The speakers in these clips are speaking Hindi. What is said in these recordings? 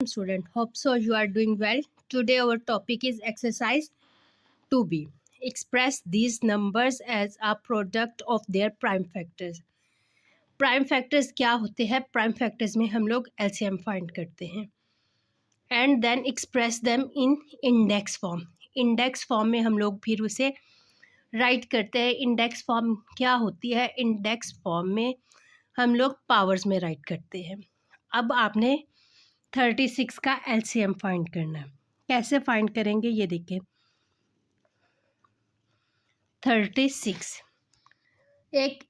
Student, hope so you are doing well. Today our topic is exercise 2b. Express these numbers as a product of their prime factors. Prime factors क्या होते हैं? प्राइम फैक्टर्स में हम लोग एलसीएम फाइंड करते हैं and then express them in index form. Index form में हम लोग फिर उसे राइट करते हैं. इंडेक्स फॉर्म क्या होती है? इंडेक्स फॉर्म में हम लोग पावर्स में राइट करते हैं. अब आपने 36 का एलसीएम फाइंड करना है. कैसे फाइंड करेंगे ये देखिए. 36 एक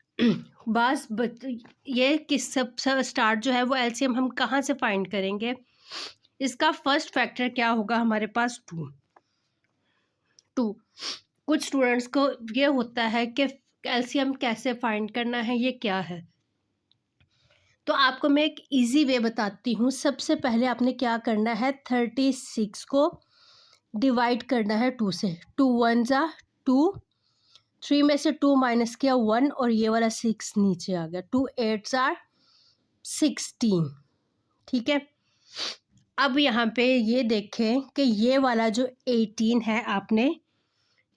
ये किस सब स्टार्ट जो है वो एलसीएम हम कहाँ से फाइंड करेंगे? इसका फर्स्ट फैक्टर क्या होगा हमारे पास? 2. कुछ स्टूडेंट्स को ये होता है कि एलसीएम कैसे फाइंड करना है, ये क्या है? तो आपको मैं एक इजी वे बताती हूँ. सबसे पहले आपने क्या करना है? 36 को डिवाइड करना है 2 से. 2 1 जा 2, 3 में से 2 माइनस किया 1 और ये वाला 6 नीचे आ गया. 2 8 जा 16. ठीक है. अब यहाँ पे ये देखें कि ये वाला जो 18 है आपने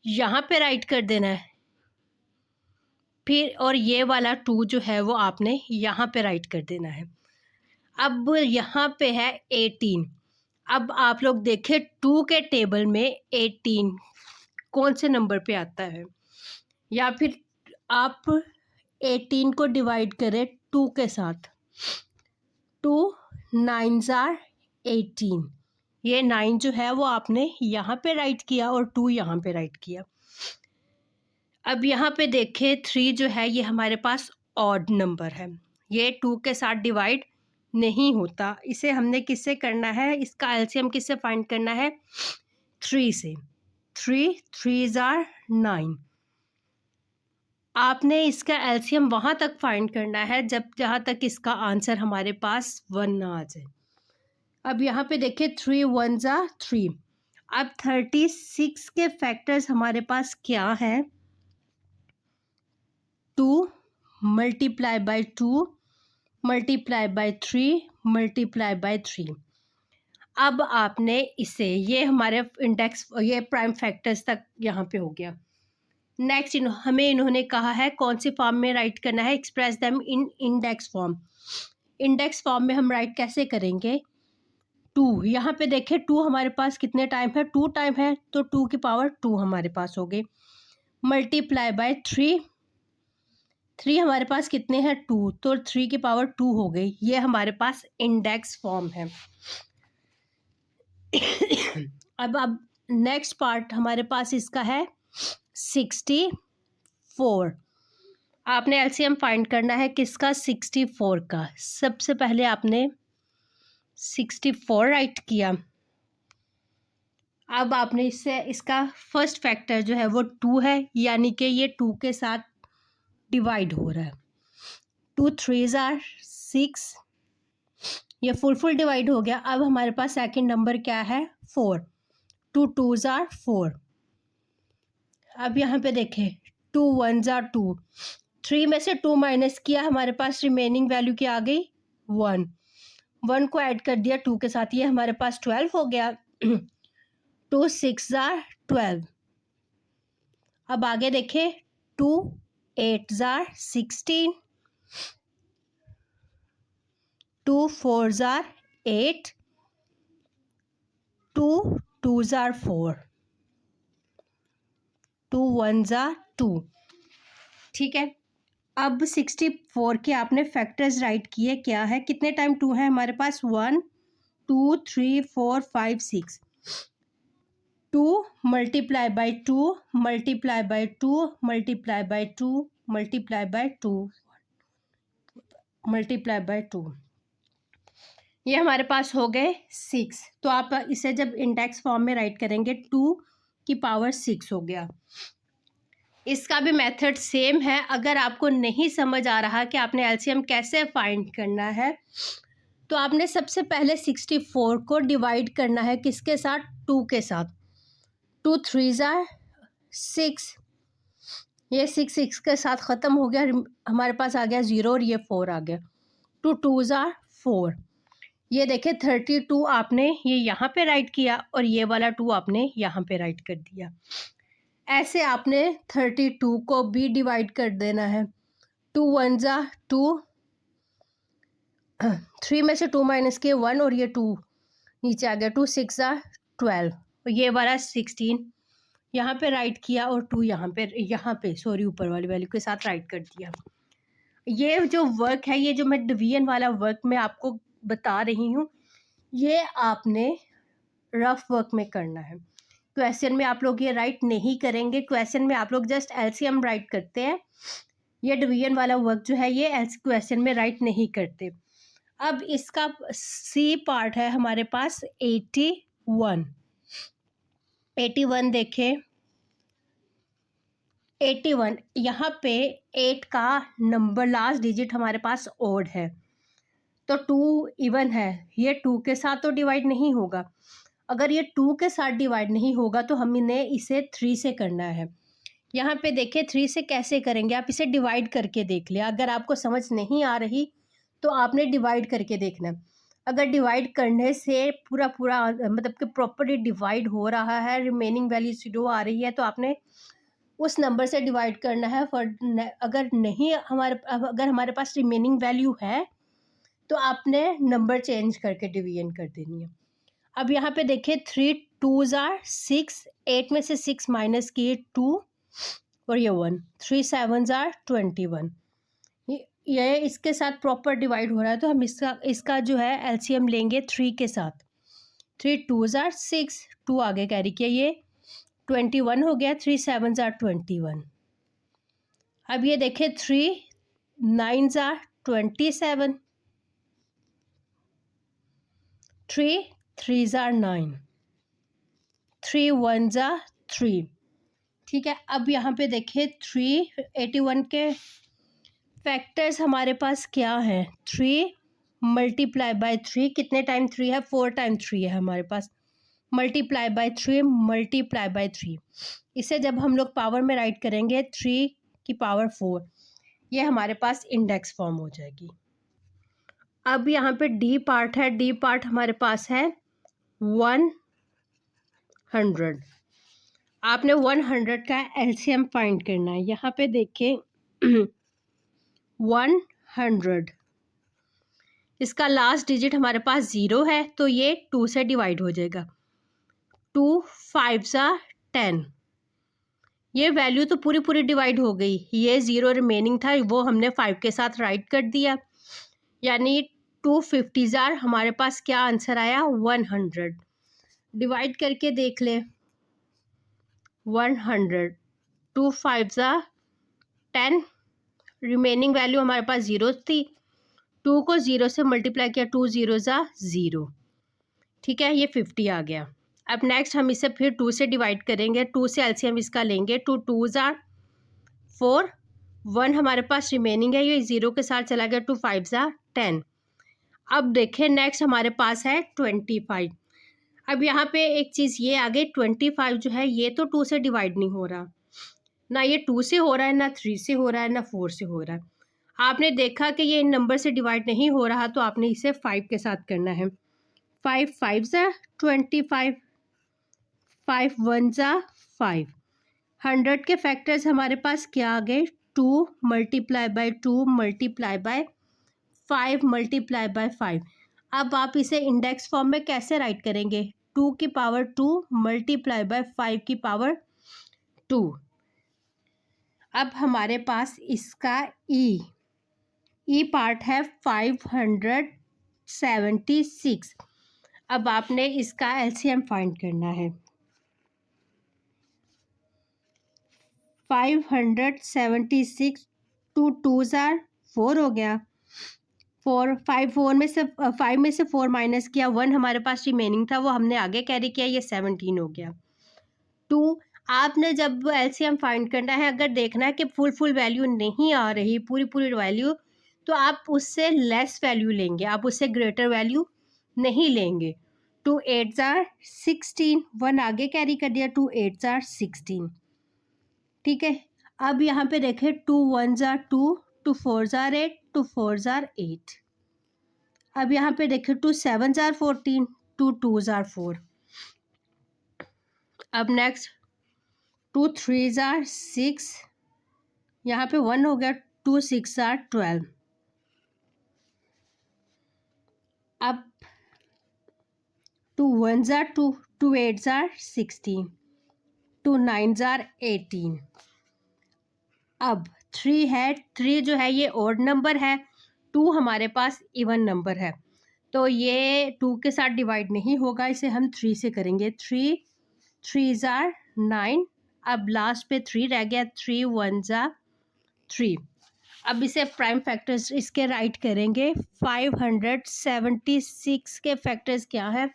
यहाँ पे राइट कर देना है. फिर और ये वाला 2 जो है वो आपने यहाँ पे राइट कर देना है. अब यहाँ पे है 18. अब आप लोग देखें 2 के टेबल में 18 कौन से नंबर पे आता है? या फिर आप 18 को डिवाइड करें 2 के साथ. 2 9 आर 18. ये 9 जो है वो आपने यहाँ पे राइट किया और 2 यहाँ पे राइट किया. अब यहाँ पे देखें 3 जो है ये हमारे पास ऑड नंबर है. ये 2 के साथ डिवाइड नहीं होता. इसे हमने किससे करना है? इसका एलसीएम किससे फाइंड करना है? 3 से. 3 3 आर 9. आपने इसका एलसीएम वहाँ तक फाइंड करना है जहाँ तक इसका आंसर हमारे पास 1 ना आ जाए. अब यहाँ पे देखिए 3 1 जा 3. अब 36 के फैक्टर्स हमारे पास क्या है? 2 multiply by 2 multiply by 3 multiply by 3. अब आपने इसे ये हमारे इंडेक्स ये प्राइम फैक्टर्स तक यहाँ पे हो गया. नेक्स्ट हमें इन्होंने कहा है कौन सी फॉर्म में राइट करना है? Express them in index form. Index form में हम राइट कैसे करेंगे? 2 यहाँ पे देखें 2 हमारे पास कितने टाइम है? 2 टाइम है तो 2 की पावर 2 हमारे पास हो गई. मल्टीप्लाई बाय 3 हमारे पास कितने हैं? 2 तो 3 की पावर 2 हो गई. ये हमारे पास इंडेक्स फॉर्म है. अब नेक्स्ट पार्ट हमारे पास इसका है 64. आपने एलसीएम फाइंड करना है किसका? 64 का. सबसे पहले आपने 64 राइट किया. अब आपने इसका फर्स्ट फैक्टर जो है वो 2 है, यानी कि ये 2 के साथ डिवाइड हो रहा है. 2 3 आर 6. ये फुल डिवाइड हो गया. अब हमारे पास सेकंड नंबर क्या है? 4. 2 2 आर 4. अब यहाँ पे देखें 2 1 आर 2. 3 में से 2 माइनस किया, हमारे पास रिमेनिंग वैल्यू क्या आ गई? 1. 1 को ऐड कर दिया 2 के साथ, ये हमारे पास 12 हो गया. 2 6 आर 12. अब आगे देखें 2 8 आर 16. 2 4 आर 8. 2 2 आर 4. 2 1 आर 2. ठीक है. अब 64 के आपने फैक्टर्स राइट किए. क्या है? कितने टाइम 2 है हमारे पास? 1 2 3 4 5 6. 2 multiply by 2 multiply by 2 multiply by 2 multiply by 2 multiply by 2. ये हमारे पास हो गए 6. तो आप इसे जब इंडेक्स फॉर्म में राइट करेंगे 2 की पावर 6 हो गया. इसका भी मेथड सेम है. अगर आपको नहीं समझ आ रहा कि आपने एलसीएम कैसे फाइंड करना है, तो आपने सबसे पहले 64 को डिवाइड करना है किसके साथ? 2 के साथ. 2 3 आर 6. ये 6 के साथ ख़त्म हो गया. हमारे पास आ गया 0 और ये 4 आ गया. 2 2 आर 4. ये देखिए 32 आपने ये यहाँ पे राइट किया और ये वाला 2 आपने यहाँ पे राइट कर दिया। ऐसे आपने 32 को भी डिवाइड कर देना है। 2 1 जा 2, 3 में से 2 माइनस किए 1 और ये 2 नीचे आ गया। 2 6 जा 12 और ये वाला 16 यहाँ पे राइट किया और 2 यहाँ पे सॉरी ऊपर वाली वैल्यू के साथ राइट कर दिया। ये जो वर्क है, ये जो मैं डिवीजन वाला वर्क मैं आपको बता रही हूँ, ये आपने रफ वर्क में करना है। क्वेश्चन में आप लोग ये राइट नहीं करेंगे। क्वेश्चन में आप लोग जस्ट एलसीएम राइट करते हैं। ये डिवीजन वाला वर्क जो है ये क्वेश्चन में राइट नहीं करते। अब इसका सी पार्ट है हमारे पास 81। 81 देखें, 81 यहाँ पे 8 का नंबर लास्ट डिजिट हमारे पास ओड है, तो 2 इवन है, ये 2 के साथ तो डिवाइड नहीं होगा। अगर ये 2 के साथ डिवाइड नहीं होगा तो हमने इसे 3 से करना है। यहाँ पे देखिए 3 से कैसे करेंगे, आप इसे डिवाइड करके देख लें। अगर आपको समझ नहीं आ रही तो आपने डिवाइड करके देखना है। अगर डिवाइड करने से पूरा मतलब कि प्रॉपरली डिवाइड हो रहा है, रिमेनिंग वैल्यू 0 आ रही है, तो आपने उस नंबर से डिवाइड करना है। अगर हमारे पास रिमेनिंग वैल्यू है तो आपने नंबर चेंज करके डिवीजन कर देनी है। अब यहाँ पे देखिए 3 2s are 6, 8 में से 6 माइनस किए 2 और ये 1, 3 7s are 21। ये इसके साथ प्रॉपर डिवाइड हो रहा है, तो हम इसका जो है एलसीएम लेंगे 3 के साथ। 3 2s are 6, 2 आगे कैरी किया, ये 21 हो गया। 3 7s are 21। अब ये देखें 3 9s are 27, 3 3s are 9, 3 1s are 3। ठीक है, अब यहाँ पे देखिए 81 के फैक्टर्स हमारे पास क्या है। 3 मल्टीप्लाई बाय 3, कितने टाइम 3 है, 4 टाइम 3 है हमारे पास। मल्टीप्लाई बाय 3 मल्टीप्लाई बाय 3, इसे जब हम लोग पावर में राइट करेंगे 3 की पावर 4, ये हमारे पास इंडेक्स फॉर्म हो जाएगी। अब यहाँ पे डी पार्ट है। डी पार्ट हमारे पास है 100। आपने 100 का एलसीएम फाइंड करना है। यहाँ पे देखें 100, इसका लास्ट डिजिट हमारे पास 0 है, तो ये 2 से डिवाइड हो जाएगा। 2 5s are 10, ये वैल्यू तो पूरी डिवाइड हो गई। ये 0 रिमेनिंग था, वो हमने 5 के साथ राइट कर दिया, यानी 2 50s are हमारे पास क्या आंसर आया 100। डिवाइड करके देख ले 100, 2 5s are 10, रिमेनिंग वैल्यू हमारे पास 0 थी, 2 को 0 से मल्टीप्लाई किया, 2 0s are 0। ठीक है, ये 50 आ गया। अब नेक्स्ट हम इसे फिर 2 से डिवाइड करेंगे। 2 से एलसीएम इसका लेंगे। 2 2s are 4, 1 हमारे पास रिमेनिंग है, ये 0 के साथ चला गया। 2 5s are 10। अब देखें नेक्स्ट हमारे पास है 25। अब यहाँ पे एक चीज़ ये आ गई, 25 जो है ये तो 2 से डिवाइड नहीं हो रहा, ना ये 2 से हो रहा है, ना 3 से हो रहा है, ना 4 से हो रहा है। आपने देखा कि ये इन नंबर से डिवाइड नहीं हो रहा, तो आपने इसे 5 के साथ करना है। 5 5s are 25, 5 1s are 5। 100 के फैक्टर्स हमारे पास क्या आ गए, 2 multiply by 2 multiply by 5 multiply by 5। अब आप इसे इंडेक्स फॉर्म में कैसे राइट करेंगे, 2 की पावर 2 मल्टीप्लाई बाय 5 की पावर 2। अब हमारे पास इसका ई पार्ट है 576। अब आपने इसका एलसीएम फाइंड करना है। 576, 2 2s are 4 हो गया। 4 में से 5 में से 4 माइनस किया, 1 हमारे पास रिमेनिंग था, वो हमने आगे कैरी किया, ये 17 हो गया। 2 आपने जब एलसीएम फाइंड करना है, अगर देखना है कि फुल वैल्यू नहीं आ रही, पूरी वैल्यू, तो आप उससे लेस वैल्यू लेंगे, आप उससे ग्रेटर वैल्यू नहीं लेंगे। 2 8s are 16, 1 आगे कैरी कर दिया, 2 8s are 16। ठीक है, अब यहाँ पे देखें 2 1s are 2, 2 4s are 8, 2 4s are 8। अब यहाँ पे देखिए 2 7s are 14, 2 2s are 4. अब नेक्स्ट 2 3s are 6, यहाँ पे 1 हो गया, 2 6 are 12. अब 2 1s are 2, 2 8s are 16, 2 9s are 18. अब 3 है, 3 जो है ये ऑड नंबर है, 2 हमारे पास इवन नंबर है, तो ये 2 के साथ डिवाइड नहीं होगा, इसे हम 3 से करेंगे. 3 3s are 9. अब लास्ट पे 3 रह गया, 3 1s are 3. अब इसे प्राइम फैक्टर्स इसके राइट करेंगे. 576 के फैक्टर्स क्या है,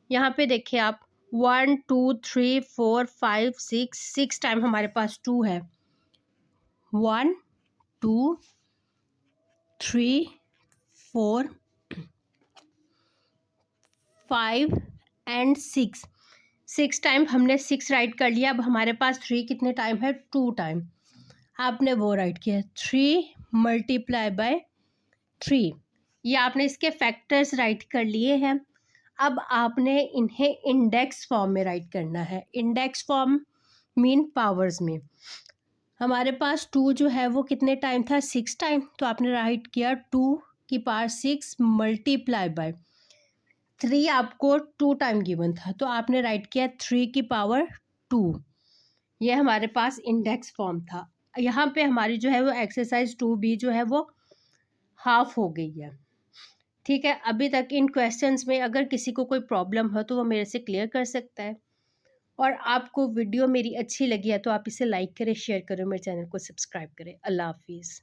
यहाँ पे देखिए आप 1 2 3 4 5 6 टाइम हमारे पास 2 है. 1 2 3 4 5 एंड 6 टाइम हमने 6 राइट कर लिया. अब हमारे पास 3 कितने टाइम है, 2 टाइम. आपने वो राइट किया 3 मल्टीप्लाई बाय 3. ये आपने इसके फैक्टर्स राइट कर लिए हैं. अब आपने इन्हें इंडेक्स फॉर्म में राइट करना है. इंडेक्स फॉर्म मीन पावर्स में. हमारे पास 2 जो है वो कितने टाइम था, 6 टाइम, तो आपने राइट किया 2 की पावर 6 मल्टीप्लाई बाय 3. आपको 2 टाइम गिवन था, तो आपने राइट किया 3 की पावर 2. ये हमारे पास इंडेक्स फॉर्म था. यहाँ पे हमारी जो है वो एक्सरसाइज 2B जो है वो हाफ हो गई है. ठीक है, अभी तक इन क्वेश्चंस में अगर किसी को कोई प्रॉब्लम हो तो वो मेरे से क्लियर कर सकता है. और आपको वीडियो मेरी अच्छी लगी है तो आप इसे लाइक करें, शेयर करें, मेरे चैनल को सब्सक्राइब करें. अल्लाह हाफिज़.